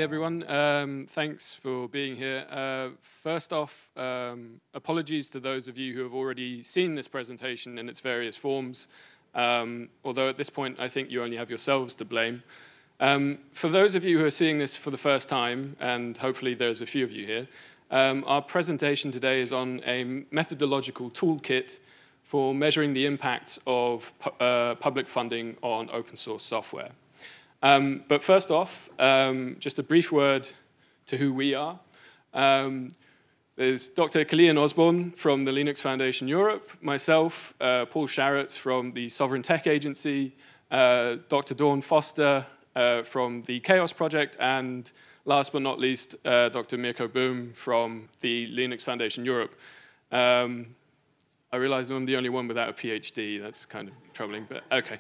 everyone. Thanks for being here. First off, apologies to those of you who have already seen this presentation in its various forms, although at this point I think you only have yourselves to blame. For those of you who are seeing this for the first time, and hopefully there's a few of you here, our presentation today is on a methodological toolkit for measuring the impacts of public funding on open source software. But first off, just a brief word to who we are. There's Dr. Cailean Osborne from the Linux Foundation Europe, myself, Paul Sharratt from the Sovereign Tech Agency, Dr. Dawn Foster from the Chaos Project, and last but not least, Dr. Mirko Boehm from the Linux Foundation Europe. I realize I'm the only one without a PhD. That's kind of troubling, but okay.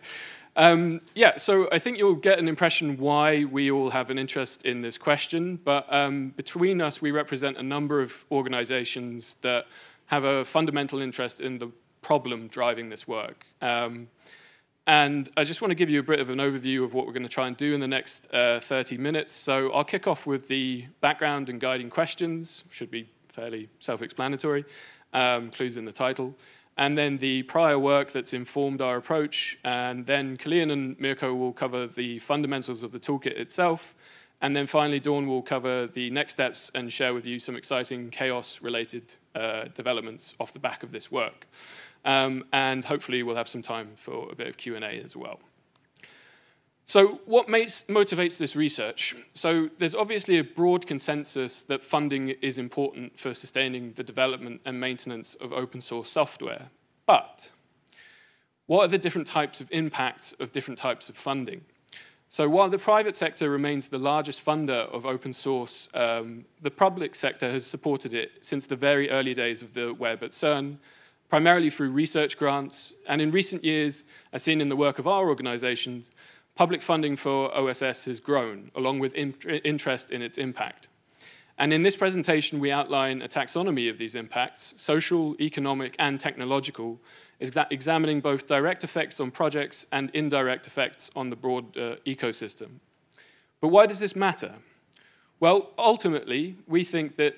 Yeah, so I think you'll get an impression why we all have an interest in this question, but between us, we represent a number of organizations that have a fundamental interest in the problem driving this work. And I just want to give you a bit of an overview of what we're going to try and do in the next 30 minutes. So I'll kick off with the background and guiding questions, should be fairly self-explanatory, clues in the title. And then the prior work that's informed our approach, and then Cailean and Mirko will cover the fundamentals of the toolkit itself, and then finally Dawn will cover the next steps and share with you some exciting chaos-related developments off the back of this work. And hopefully we'll have some time for a bit of Q&A as well. So what motivates this research? So there's obviously a broad consensus that funding is important for sustaining the development and maintenance of open source software. But what are the different types of impacts of different types of funding? So while the private sector remains the largest funder of open source, the public sector has supported it since the very early days of the web at CERN, primarily through research grants. And in recent years, as seen in the work of our organizations, public funding for OSS has grown, along with interest in its impact. And in this presentation, we outline a taxonomy of these impacts, social, economic, and technological, examining both direct effects on projects and indirect effects on the broad ecosystem. But why does this matter? Well, ultimately, we think that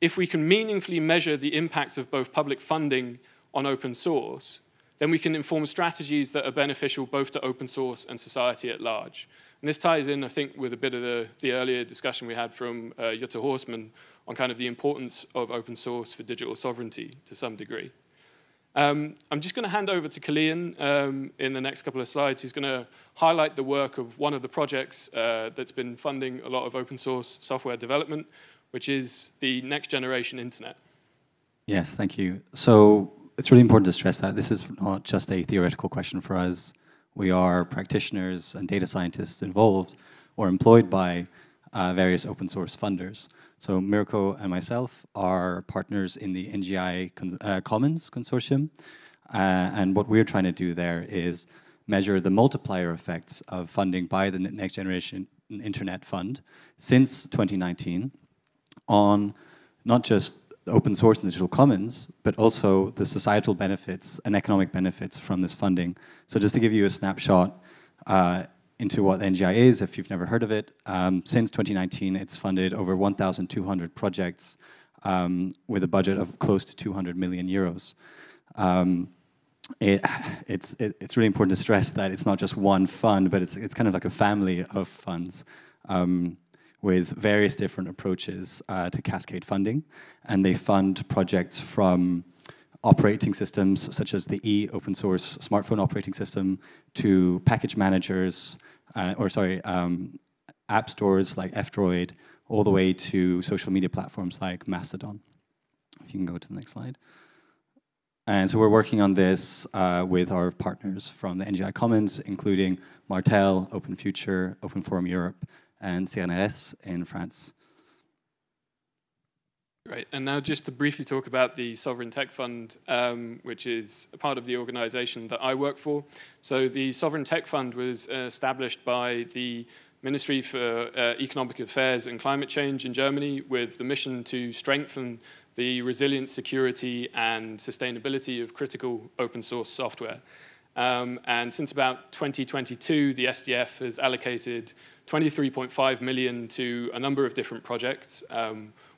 if we can meaningfully measure the impacts of both public funding on open source, then we can inform strategies that are beneficial both to open source and society at large. And this ties in, I think, with a bit of the earlier discussion we had from Jutta Horstmann on kind of the importance of open source for digital sovereignty to some degree. I'm just going to hand over to Cailean in the next couple of slides, who's going to highlight the work of one of the projects that's been funding a lot of open source software development, which is the next generation internet. Yes, thank you. So it's really important to stress that this is not just a theoretical question for us. We are practitioners and data scientists involved or employed by various open source funders. So Mirko and myself are partners in the NGI Commons Consortium. And what we're trying to do there is measure the multiplier effects of funding by the Next Generation Internet Fund since 2019 on not just open source and digital commons, but also the societal benefits and economic benefits from this funding. So just to give you a snapshot into what NGI is, if you've never heard of it, since 2019, it's funded over 1,200 projects with a budget of close to 200 million euros. It's really important to stress that it's not just one fund, but it's kind of like a family of funds. With various different approaches to cascade funding. And they fund projects from operating systems such as the open source smartphone operating system to package managers, app stores like F-Droid, all the way to social media platforms like Mastodon. If you can go to the next slide. And so we're working on this with our partners from the NGI Commons, including Martel, Open Future, Open Forum Europe, and CNRS in France. Great, and now just to briefly talk about the Sovereign Tech Fund, which is a part of the organization that I work for. So the Sovereign Tech Fund was established by the Ministry for Economic Affairs and Climate Change in Germany with the mission to strengthen the resilience, security, and sustainability of critical open source software. And since about 2022, the SDF has allocated 23.5 million to a number of different projects.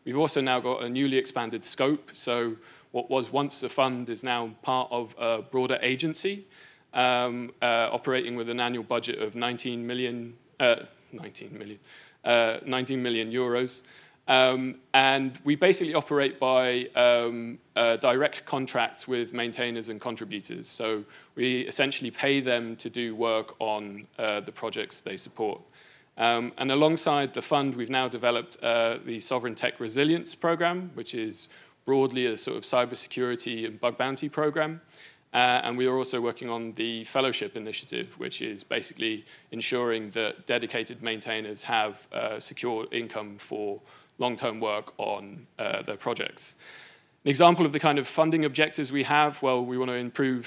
We've also now got a newly expanded scope. So what was once a fund is now part of a broader agency, operating with an annual budget of 19 million euros. And we basically operate by direct contracts with maintainers and contributors. So we essentially pay them to do work on the projects they support. And alongside the fund, we've now developed the Sovereign Tech Resilience Program, which is broadly a sort of cybersecurity and bug bounty program. And we are also working on the Fellowship Initiative, which is basically ensuring that dedicated maintainers have secure income for long-term work on their projects. An example of the kind of funding objectives we have, well, we want to improve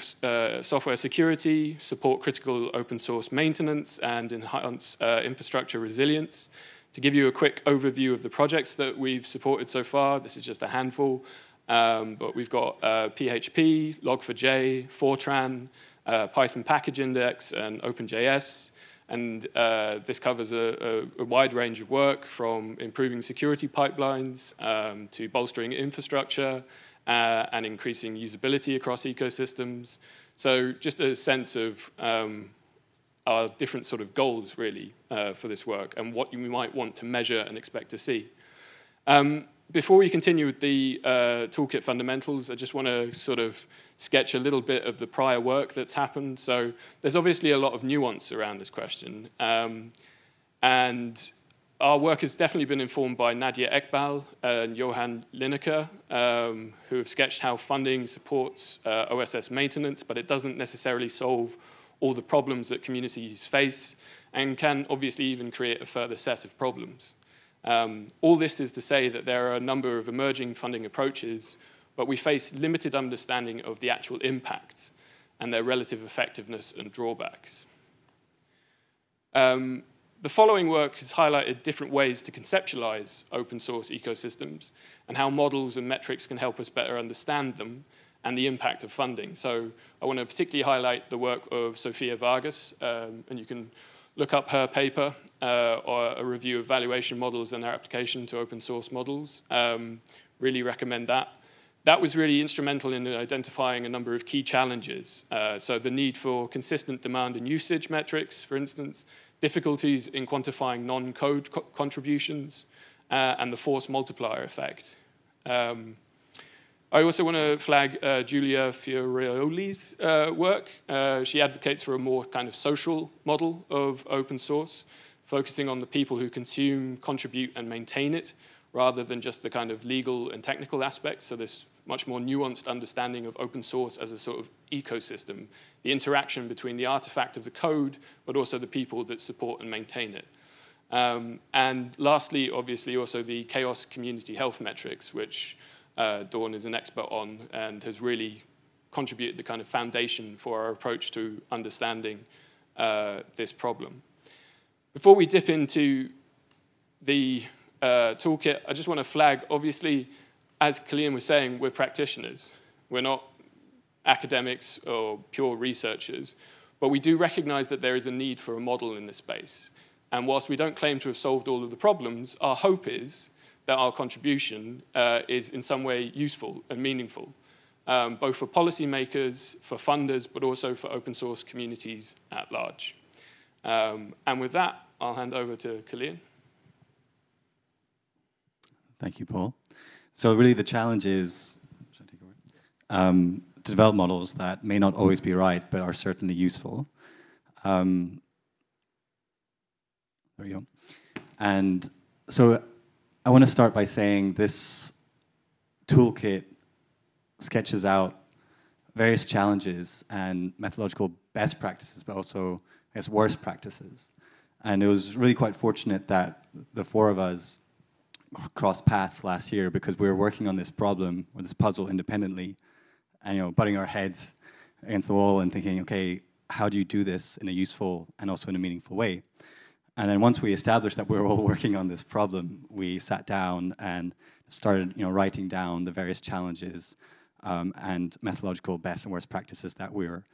software security, support critical open source maintenance, and enhance infrastructure resilience. To give you a quick overview of the projects that we've supported so far, this is just a handful, but we've got PHP, Log4j, Fortran, Python Package Index, and OpenJS. And this covers a wide range of work, from improving security pipelines to bolstering infrastructure and increasing usability across ecosystems. So just a sense of our different sort of goals, really, for this work and what you might want to measure and expect to see. Before we continue with the Toolkit fundamentals, I just want to sort of sketch a little bit of the prior work that's happened. So there's obviously a lot of nuance around this question. And our work has definitely been informed by Nadia Ekbal and Johan Lineker, who have sketched how funding supports OSS maintenance, but it doesn't necessarily solve all the problems that communities face, and can obviously even create a further set of problems. All this is to say that there are a number of emerging funding approaches, but we face limited understanding of the actual impacts and their relative effectiveness and drawbacks. The following work has highlighted different ways to conceptualize open source ecosystems and how models and metrics can help us better understand them and the impact of funding. So I want to particularly highlight the work of Sofia Vargas, and you can look up her paper, or a review of valuation models and their application to open source models. Really recommend that. That was really instrumental in identifying a number of key challenges. So the need for consistent demand and usage metrics, for instance, difficulties in quantifying non-code contributions, and the force multiplier effect. I also want to flag Giulia Fioroli's work. She advocates for a more kind of social model of open source, focusing on the people who consume, contribute, and maintain it, rather than just the kind of legal and technical aspects. So this much more nuanced understanding of open source as a sort of ecosystem, the interaction between the artifact of the code, but also the people that support and maintain it. And lastly, obviously, also the chaos community health metrics, which Dawn is an expert on and has really contributed the kind of foundation for our approach to understanding this problem. Before we dip into the toolkit, I just want to flag, obviously, as Cailean was saying, we're practitioners. We're not academics or pure researchers, but we do recognize that there is a need for a model in this space. And whilst we don't claim to have solved all of the problems, our hope is that our contribution is in some way useful and meaningful, both for policymakers, for funders, but also for open source communities at large. And with that, I'll hand over to Cailean. Thank you, Paul. So really the challenge is to develop models that may not always be right, but are certainly useful. There we go. And so I want to start by saying this toolkit sketches out various challenges and methodological best practices, but also, I guess, worst practices. And it was really quite fortunate that the four of us crossed paths last year, because we were working on this problem or this puzzle independently, and butting our heads against the wall and thinking, okay, how do you do this in a useful and also in a meaningful way? And then once we established that we were all working on this problem, we sat down and started writing down the various challenges and methodological best and worst practices that we're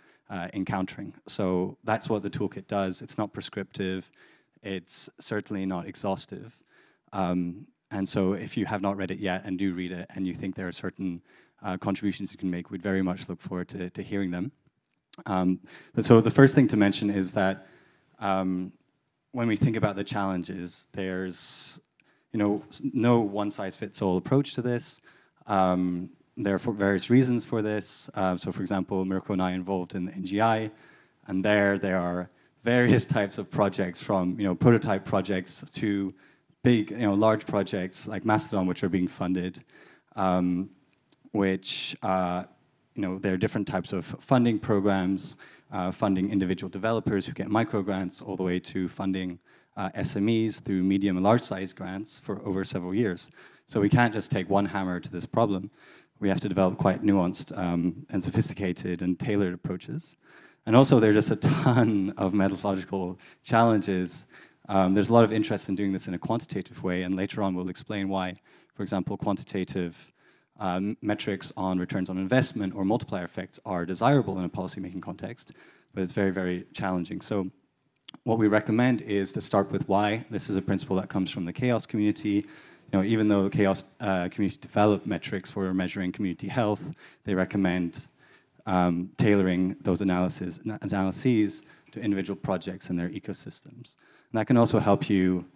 encountering. So that's what the toolkit does. It's not prescriptive. It's certainly not exhaustive. And so if you have not read it yet and do read it and you think there are certain contributions you can make, we'd very much look forward to hearing them. But so the first thing to mention is that when we think about the challenges, there's no one-size-fits-all approach to this. There are various reasons for this. So for example, Mirko and I are involved in the NGI, and there are various types of projects from prototype projects to big, large projects like Mastodon, which are being funded, which, there are different types of funding programs, funding individual developers who get micro grants, all the way to funding SMEs through medium and large size grants for over several years. So we can't just take one hammer to this problem. We have to develop quite nuanced and sophisticated and tailored approaches. And also, there are just a ton of methodological challenges. There's a lot of interest in doing this in a quantitative way, and later on we'll explain why, for example, quantitative metrics on returns on investment or multiplier effects are desirable in a policymaking context, but it's very, very challenging. So what we recommend is to start with why. This is a principle that comes from the CHAOSS community. Even though the CHAOSS community developed metrics for measuring community health, they recommend tailoring those analyses to individual projects and their ecosystems. And that can also help you,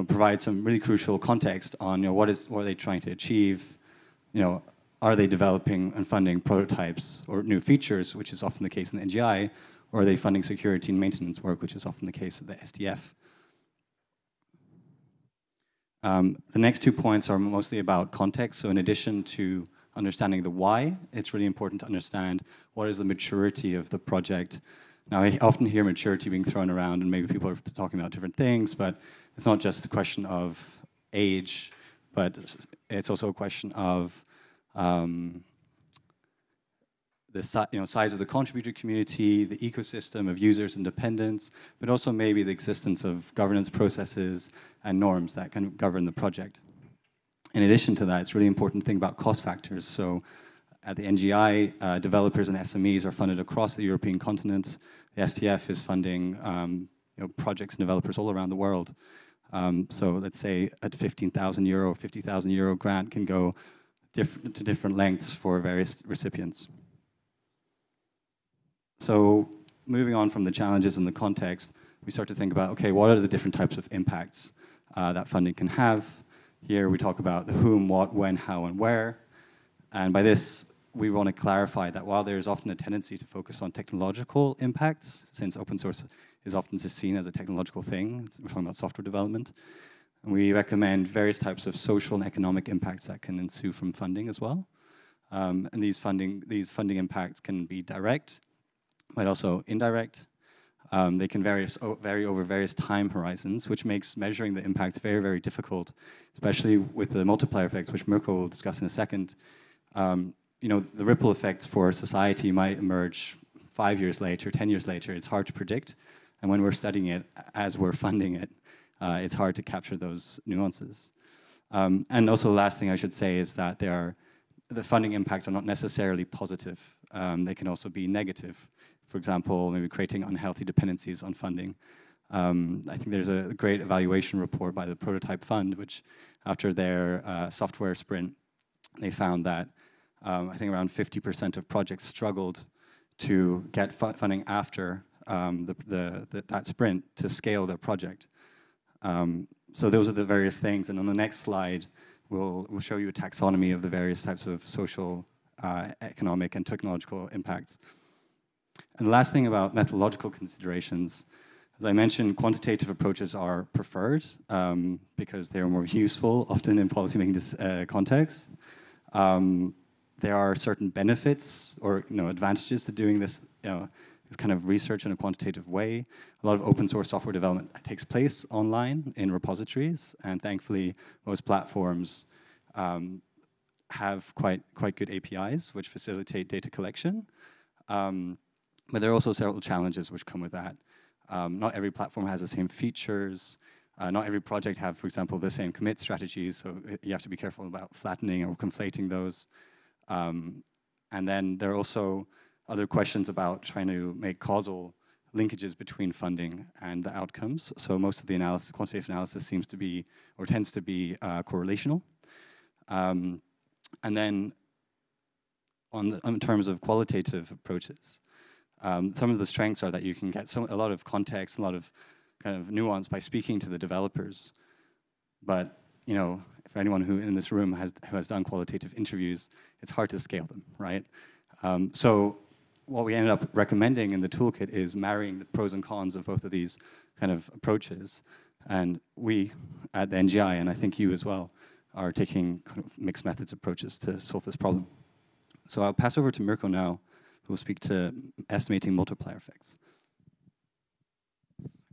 provide some really crucial context on, what are they trying to achieve? Are they developing and funding prototypes or new features, which is often the case in the NGI, or are they funding security and maintenance work, which is often the case at the SDF? The next 2 points are mostly about context. So in addition to understanding the why, it's really important to understand what is the maturity of the project. Now, I often hear maturity being thrown around, and maybe people are talking about different things, but it's not just a question of age, but it's also a question of the size of the contributor community, the ecosystem of users and dependents, but also maybe the existence of governance processes and norms that can govern the project. In addition to that, it's really important to think about cost factors. So at the NGI, developers and SMEs are funded across the European continent. The STF is funding projects and developers all around the world. So let's say a 15,000 euro, 50,000 euro grant can go to different lengths for various recipients. So moving on from the challenges and the context, we start to think about, okay, what are the different types of impacts that funding can have? Here we talk about the whom, what, when, how, and where. And by this, we want to clarify that while there is often a tendency to focus on technological impacts, since open source is often seen as a technological thing, we're talking about software development, and we recommend various types of social and economic impacts that can ensue from funding as well. And these funding impacts can be direct, but also indirect. They can vary over various time horizons, which makes measuring the impacts very, very difficult, especially with the multiplier effects, which Mirko will discuss in a second. The ripple effects for society might emerge 5 years later, 10 years later. It's hard to predict. And when we're studying it as we're funding it, it's hard to capture those nuances. And also the last thing I should say is that the funding impacts are not necessarily positive. They can also be negative. For example, maybe creating unhealthy dependencies on funding. I think there's a great evaluation report by the Prototype Fund, which after their software sprint, they found that I think around 50% of projects struggled to get funding after that sprint to scale their project. So those are the various things. And on the next slide, we'll show you a taxonomy of the various types of social, economic, and technological impacts. And the last thing about methodological considerations, as I mentioned, quantitative approaches are preferred because they're more useful, often in policymaking contexts. There are certain benefits or advantages to doing this kind of research in a quantitative way. A lot of open source software development takes place online in repositories, and thankfully most platforms have quite good APIs which facilitate data collection. But there are also several challenges which come with that. Not every platform has the same features. Not every project have, for example, the same commit strategies, so you have to be careful about flattening or conflating those. And then there are also other questions about trying to make causal linkages between funding and the outcomes. So most of the analysis, quantitative analysis, seems to be, or tends to be, correlational. And then in terms of qualitative approaches, some of the strengths are that you can get a lot of context, a lot of kind of nuance by speaking to the developers. But you know, for anyone who in this room has done qualitative interviews, it's hard to scale them, right? So what we ended up recommending in the toolkit is marrying the pros and cons of both of these kind of approaches. And we at the NGI, and I think you as well, are taking kind of mixed methods approaches to solve this problem. So I'll pass over to Mirko now, who will speak to estimating multiplier effects.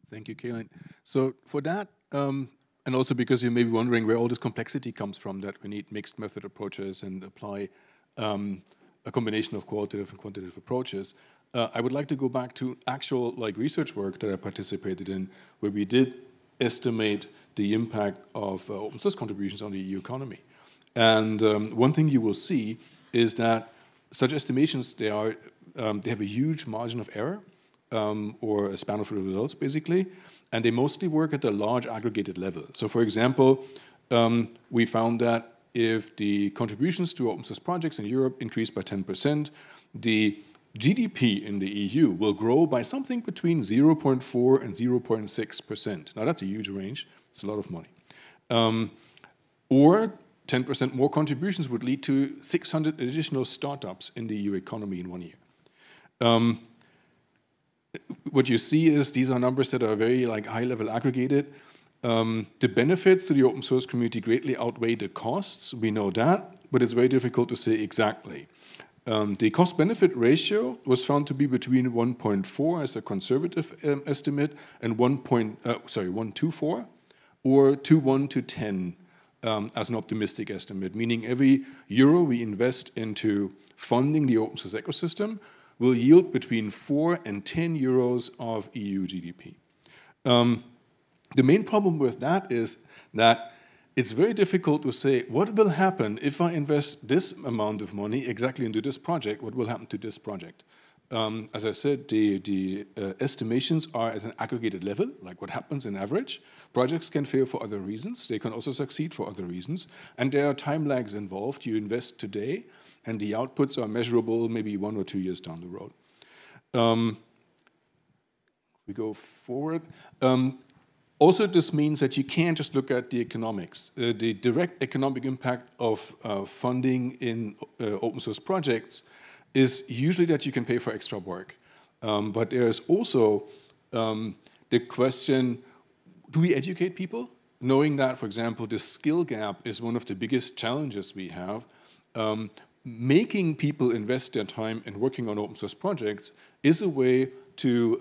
Thank you, Cailean. So for that, and also because you may be wondering where all this complexity comes from, that we need mixed method approaches and apply a combination of qualitative and quantitative approaches, I would like to go back to actual research work that I participated in, where we did estimate the impact of open source contributions on the EU economy. And one thing you will see is that such estimations, they have a huge margin of error, or a span of results, basically, and they mostly work at a large aggregated level. So, for example, we found that if the contributions to open source projects in Europe increase by 10%, the GDP in the EU will grow by something between 0.4 and 0.6%. Now, that's a huge range. It's a lot of money. Or 10% more contributions would lead to 600 additional startups in the EU economy in 1 year. What you see is these are numbers that are very high-level aggregated. The benefits to the open source community greatly outweigh the costs. We know that, but it's very difficult to say exactly. The cost-benefit ratio was found to be between 1.4 as a conservative estimate and 1.24, or 1 to 10 as an optimistic estimate, meaning every euro we invest into funding the open source ecosystem will yield between 4 and 10 euros of EU GDP. The main problem with that is that it's very difficult to say, what will happen if I invest this amount of money exactly into this project? What will happen to this project? As I said, the estimations are at an aggregated level, like what happens in average. Projects can fail for other reasons. They can also succeed for other reasons. And there are time lags involved. You invest today, and the outputs are measurable maybe 1 or 2 years down the road. We go forward. Also, this means that you can't just look at the economics. The direct economic impact of funding in open source projects is usually that you can pay for extra work. But there's also the question, do we educate people? Knowing that, for example, the skill gap is one of the biggest challenges we have. Making people invest their time in working on open source projects is a way to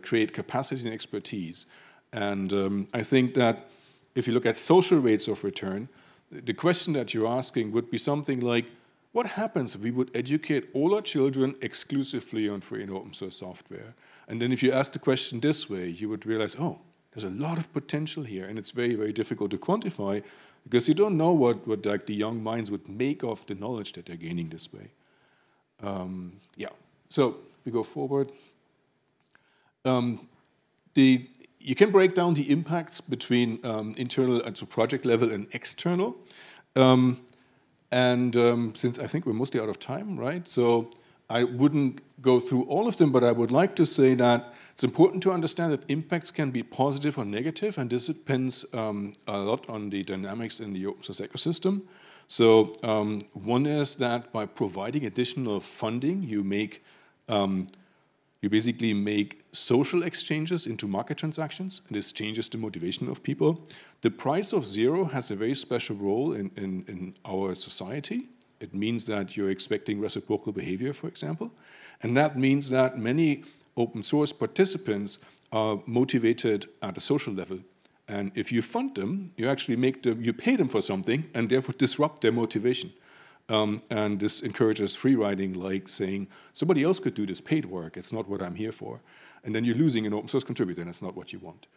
create capacity and expertise. And I think that if you look at social rates of return, the question that you're asking would be something like, what happens if we would educate all our children exclusively on free and open source software? And then if you ask the question this way, you would realize, oh, there's a lot of potential here, and it's very, very difficult to quantify because you don't know what the young minds would make of the knowledge that they're gaining this way. Yeah, so if we go forward. You can break down the impacts between internal and so project level and external. Since I think we're mostly out of time, right? So I wouldn't go through all of them, but I would like to say that it's important to understand that impacts can be positive or negative, and this depends a lot on the dynamics in the open source ecosystem. So one is that by providing additional funding, you basically make social exchanges into market transactions, and this changes the motivation of people. The price of zero has a very special role in our society. It means that you're expecting reciprocal behavior, for example, and that means that many open source participants are motivated at a social level. And if you fund them, you actually you pay them for something, and therefore disrupt their motivation. And this encourages free riding, like saying, somebody else could do this paid work, it's not what I'm here for. And then you're losing an open source contributor, and that's not what you want.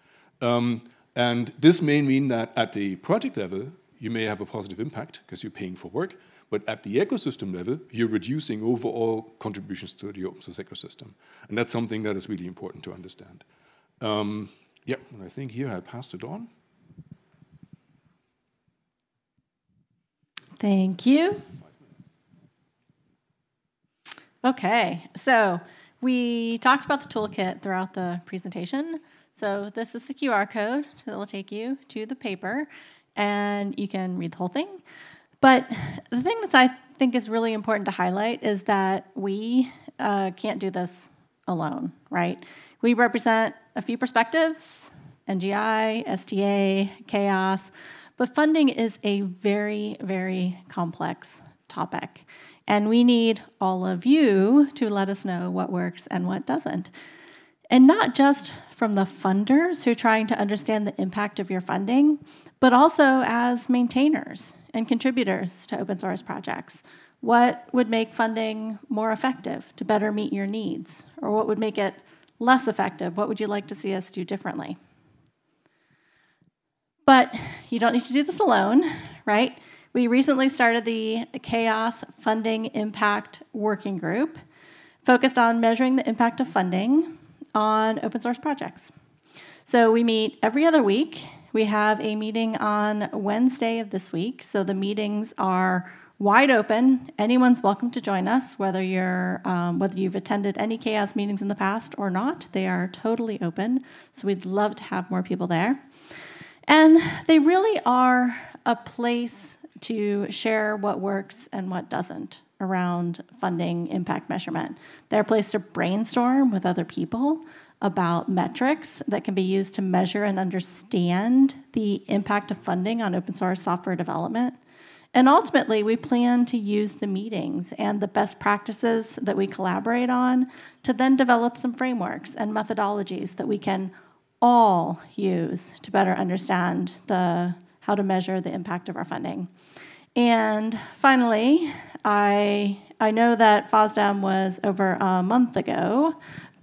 And this may mean that at the project level, you may have a positive impact because you're paying for work, But at the ecosystem level, you're reducing overall contributions to the open source ecosystem. And that's something that is really important to understand. Yeah, and I think here I passed it on. Thank you. Okay, so we talked about the toolkit throughout the presentation. So this is the QR code that will take you to the paper, and you can read the whole thing. But the thing that I think is really important to highlight is that we can't do this alone, right? We represent a few perspectives, NGI, STA, chaos, but funding is a very, very complex topic. And we need all of you to let us know what works and what doesn't. And not just from the funders who are trying to understand the impact of your funding, but also as maintainers and contributors to open source projects. What would make funding more effective to better meet your needs? Or what would make it less effective? What would you like to see us do differently? But you don't need to do this alone, right? We recently started the Chaos Funding Impact Working Group, focused on measuring the impact of funding on open source projects. So we meet every other week. We have a meeting on Wednesday of this week. So the meetings are wide open. Anyone's welcome to join us, whether you've attended any chaos meetings in the past or not. They are totally open. So we'd love to have more people there. And they really are a place to share what works and what doesn't around funding impact measurement. They're a place to brainstorm with other people about metrics that can be used to measure and understand the impact of funding on open source software development. And ultimately, we plan to use the meetings and the best practices that we collaborate on to then develop some frameworks and methodologies that we can all use to better understand how to measure the impact of our funding. And finally, I know that FOSDEM was over a month ago,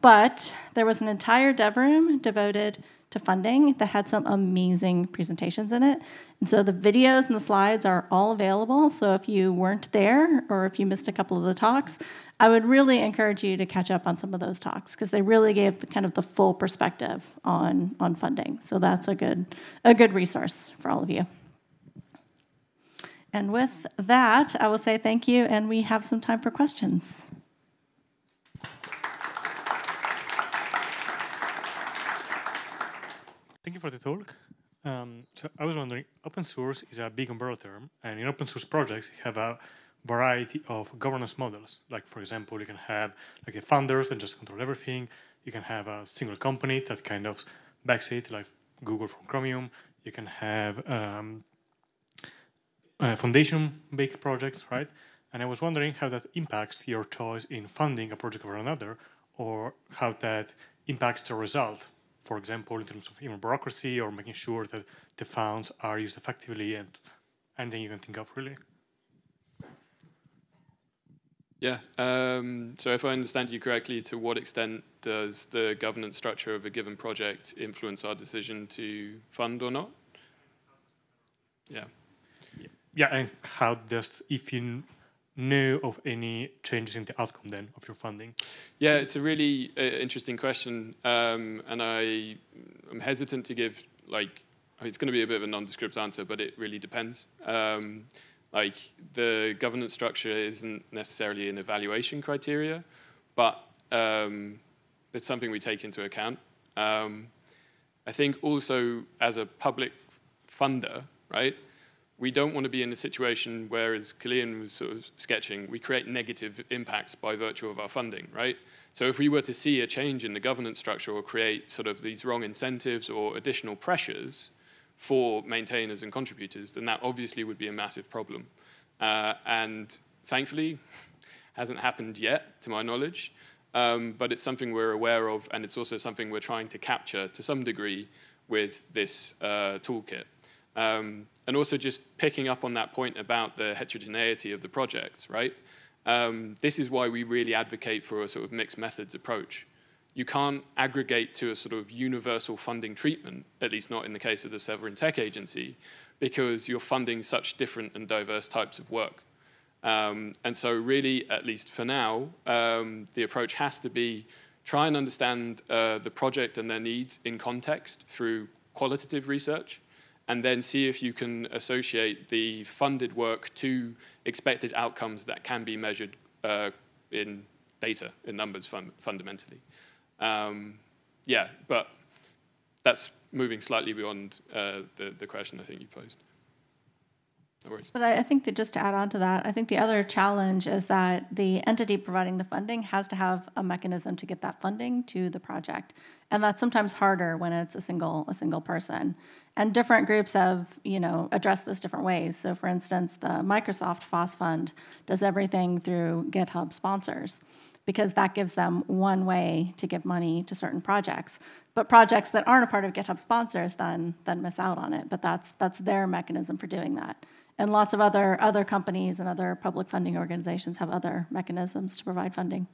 but there was an entire dev room devoted to funding that had some amazing presentations in it. And so the videos and the slides are all available. So if you weren't there or if you missed a couple of the talks, I would really encourage you to catch up on some of those talks because they really gave the full perspective on funding. So that's a good resource for all of you. And with that, I will say thank you, and we have some time for questions. Thank you for the talk. So I was wondering, open source is a big umbrella term, and in open source projects, you have a variety of governance models. Like, for example, you can have like the founders that just control everything. You can have a single company that kind of backs it, like Google from Chromium. You can have foundation-based projects, right? And I was wondering how that impacts your choice in funding a project over another, or how that impacts the result. For example, in terms of even bureaucracy or making sure that the funds are used effectively and anything you can think of, really. Yeah, so if I understand you correctly, to what extent does the governance structure of a given project influence our decision to fund or not? Yeah. Yeah, and how does, if you know of any changes in the outcome then of your funding? Yeah, it's a really interesting question, and I'm hesitant to give, it's going to be a bit of a nondescript answer, but it really depends. The governance structure isn't necessarily an evaluation criteria, but it's something we take into account. I think also as a public funder, right, we don't want to be in a situation where, as Cailean was sort of sketching, we create negative impacts by virtue of our funding, right? So if we were to see a change in the governance structure or create sort of these wrong incentives or additional pressures for maintainers and contributors, then that obviously would be a massive problem. And thankfully, hasn't happened yet, to my knowledge, but it's something we're aware of, and it's also something we're trying to capture to some degree with this toolkit. And also just picking up on that point about the heterogeneity of the projects, right? This is why we really advocate for a sort of mixed methods approach. You can't aggregate to a sort of universal funding treatment, at least not in the case of the Sovereign Tech Agency, because you're funding such different and diverse types of work. And so really, at least for now, the approach has to be try and understand the project and their needs in context through qualitative research, and then see if you can associate the funded work to expected outcomes that can be measured in data, in numbers fundamentally. Yeah, but that's moving slightly beyond the question I think you posed. No worries. But I think that just to add on to that, I think the other challenge is that the entity providing the funding has to have a mechanism to get that funding to the project. And that's sometimes harder when it's a single person. And different groups have, addressed this different ways. So for instance, the Microsoft FOSS fund does everything through GitHub sponsors, because that gives them one way to give money to certain projects. But projects that aren't a part of GitHub sponsors then miss out on it. But that's their mechanism for doing that. And lots of other companies and other public funding organizations have other mechanisms to provide funding.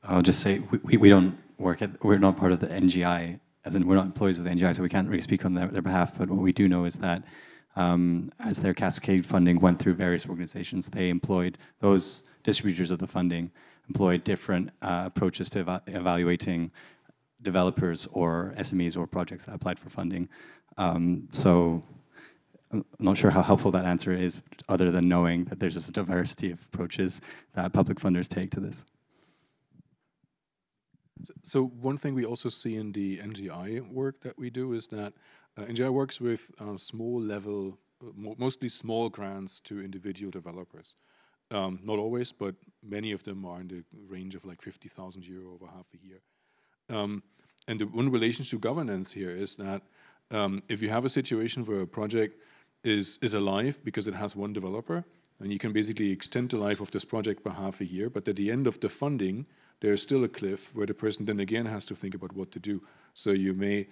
I'll just say we don't we're not part of the NGI, as in we're not employees of the NGI, so we can't really speak on their behalf. But what we do know is that as their cascade funding went through various organizations, they employed, those distributors of the funding employed different approaches to evaluating developers or SMEs or projects that applied for funding. So I'm not sure how helpful that answer is, other than knowing that there's just a diversity of approaches that public funders take to this. So one thing we also see in the NGI work that we do is that NGI works with small level, mostly small grants to individual developers. Not always, but many of them are in the range of like 50,000 euro over half a year. And the one relation to governance here is that if you have a situation where a project is alive because it has one developer, and you can basically extend the life of this project by half a year, but at the end of the funding, there's still a cliff where the person then again has to think about what to do. So you may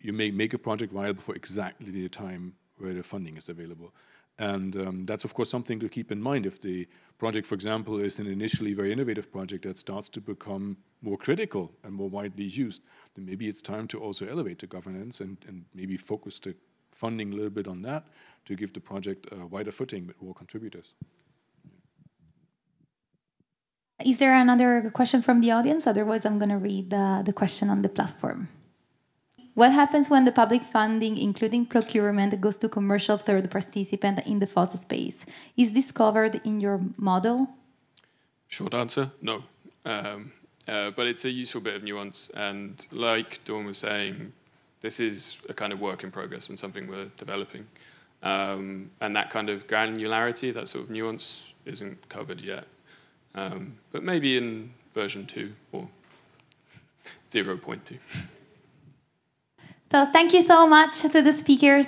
make a project viable for exactly the time where the funding is available. And that's, of course, something to keep in mind. If the project, for example, is an initially very innovative project that starts to become more critical and more widely used, then maybe it's time to also elevate the governance and maybe focus the funding a little bit on that to give the project a wider footing with more contributors. Is there another question from the audience? Otherwise, I'm going to read the question on the platform. What happens when the public funding, including procurement, goes to commercial third participant in the FOSS space? Is this covered in your model? Short answer, no. But it's a useful bit of nuance. And like Dawn was saying, this is a kind of work in progress and something we're developing. And that kind of granularity, that sort of nuance, isn't covered yet. But maybe in version 2 or 0.2. So thank you so much to the speakers.